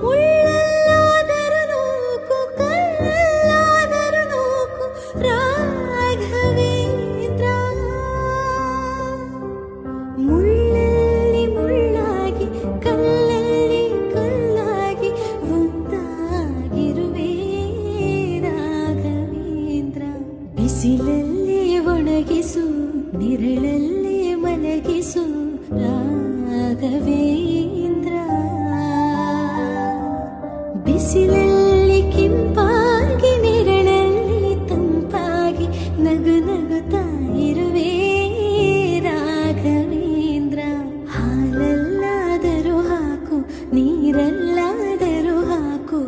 ಮುಳ್ಳಲ್ಲಾದರೂ ನೂಕು ಕಲ್ಲಾದರೂ ನೂಕು ರಾಘವೇಂದ್ರ. ಮುಳ್ಳಲ್ಲಿ ಮುಳ್ಳಾಗಿ ಕಲ್ಲಲ್ಲಿ ಕಲ್ಲಾಗಿ ಒಂದಾಗಿರುವೆ ರಾಘವೇಂದ್ರ. ಬಿಸಿಲಲ್ಲಿ ಒಣಗಿಸು ನಿರಳಲ್ಲಿ ಮಲಗಿಸು ರಾಘವೇಂದ್ರ. ಬಿಸಿಲಲ್ಲಿ ಕೆಂಪಾಗಿ ನಿರಳಲ್ಲಿ ತಂಪಾಗಿ ನಗು ನಗುತ್ತಾ ಇರುವೆ ರಾಘವೇಂದ್ರ. ಹಾಲಲ್ಲಾದರೂ ಹಾಕು ನೀರಲ್ಲಾದರೂ ಹಾಕು